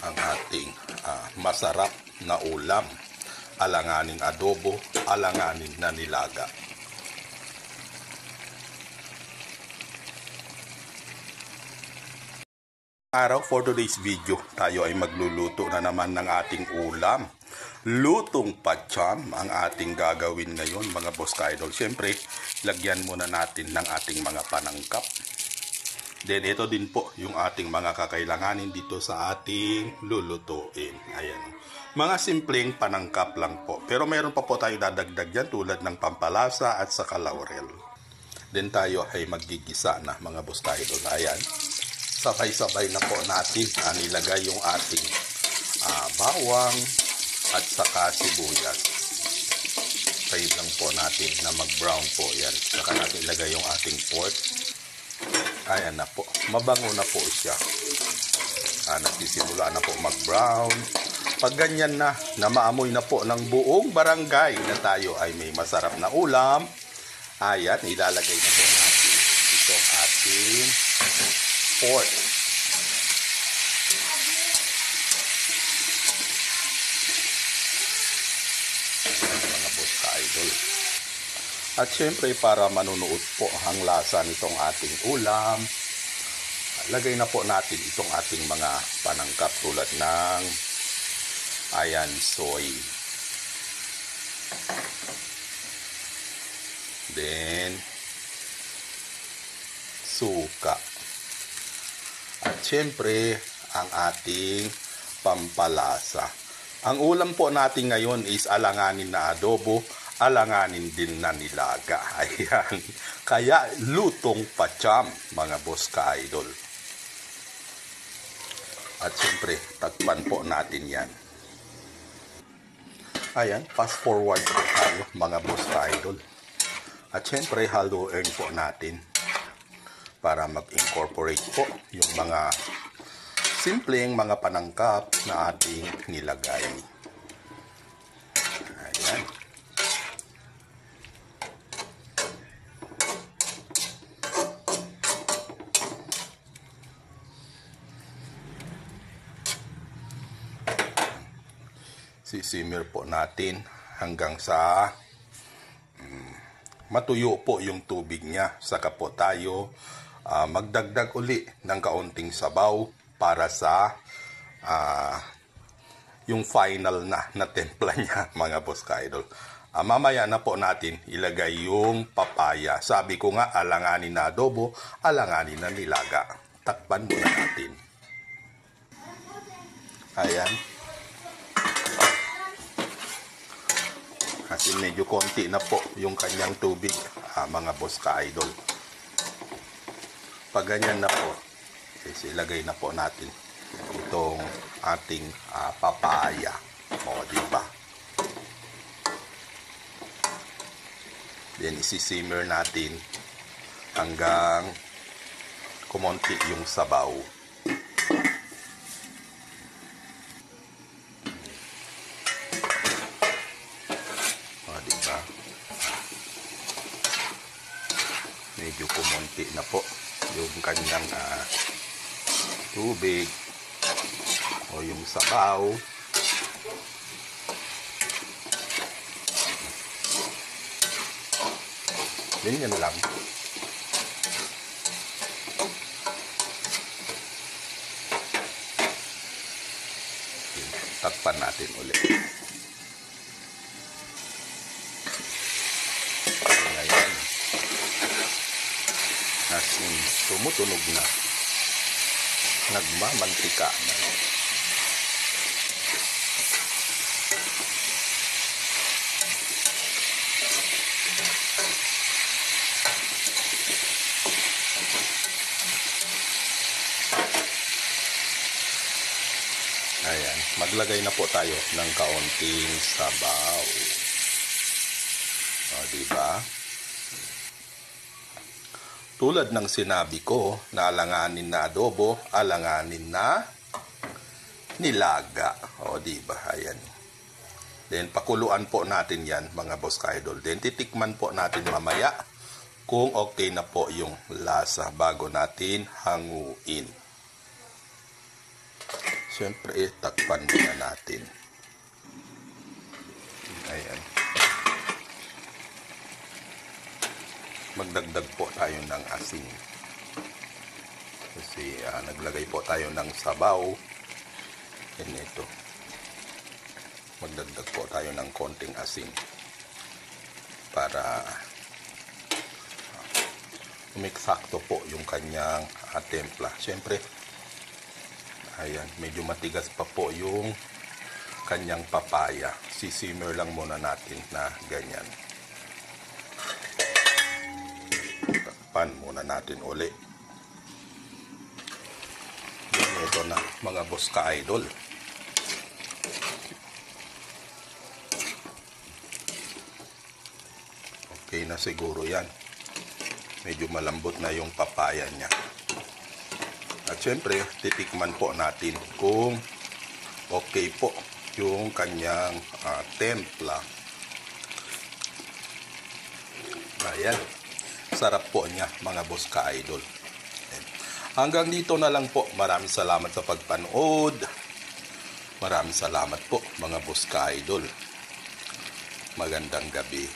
ang ating masarap na ulam. Alanganing adobo, alanganin na nilaga. Araw for today's video, tayo ay magluluto na naman ng ating ulam. Lutong pacham ang ating gagawin ngayon mga boss ka-idol. Siyempre, lagyan muna natin ng ating mga panangkap. Then ito din po yung ating mga kakailanganin dito sa ating lulutuin. Ayan. Mga simpleng panangkap lang po. Pero meron pa po tayo dadagdag dyan tulad ng pampalasa at saka laurel. Then tayo ay magigisa na mga boss ka-idol. Ayan. Sabay-sabay na po natin nilagay yung ating bawang at saka sibuyas. Try lang po natin na mag-brown po yan. Saka natin ilagay yung ating pork. Ayan na po. Mabango na po siya. Nagsisimula na po mag-brown. Pag ganyan na maamoy na po ng buong barangay na tayo ay may masarap na ulam, ayan, ilalagay na po natin itong ating pork. Mga boss ka-idol. At syempre para manunuot po ang lasa nitong ating ulam, lagay na po natin itong ating mga panangkap tulad ng ayan, soy. Then suka. At syempre, ang ating pampalasa. Ang ulam po natin ngayon is alanganin na adobo, alanganin din na nilaga. Ayan. Kaya lutong pacham, mga boss ka-idol. At syempre, takpan po natin yan. Ayan, fast forward po tayo, mga boss ka-idol. At syempre, haluin po natin para mag-incorporate po yung mga simpleng mga panangkap na ating nilagay. Ayan. Sisimmer po natin hanggang sa matuyo po yung tubig niya. Saka po tayo magdagdag uli ng kaunting sabaw para sa yung final na templa niya, mga boss ka-idol. Mamaya na po natin ilagay yung papaya. Sabi ko nga, alanganin na adobo, alanganin na nilaga. Takpan muna natin. Ayan. Kasi medyo konti na po yung kanyang tubig, mga boss ka-idol. Pag ganyan na po, ilagay na po natin itong ating papaya. O, diba? Then, isisimmer natin hanggang kumonti yung sabaw. Medyo kumonti na po yung kanyang tubig o yung sabaw. Ganyan lang. Takpan natin ulit. Tumutunog na, nagmamantika na. Ayan, maglagay na po tayo ng kaunting sabaw. O, diba? Tulad ng sinabi ko, na alanganin na adobo, alanganin na nilaga. O, diba? Ayan. Then, pakuluan po natin yan, mga boss ka-idol. Then, titikman po natin mamaya kung okay na po yung lasa bago natin hanguin. Siyempre, takpan muna natin. Ayan. Magdagdag po tayo ng asin. Kasi naglagay po tayo ng sabaw. Yan ito. Magdagdag po tayo ng konting asin. Para umiksakto po yung kanyang templa. Siyempre, ayan, medyo matigas pa po yung kanyang papaya. Sisimmer lang muna natin na ganyan. Takpan muna natin uli. Yan, ito na mga boss ka-idol. Okay na siguro yan. Medyo malambot na yung papaya niya. At syempre, titikman po natin kung okay po yung kanyang templa. Ayan. Sarap po niya, mga boss ka-idol. Hanggang dito na lang po. Maraming salamat sa pagpanood. Maraming salamat po, mga boss ka-idol. Magandang gabi.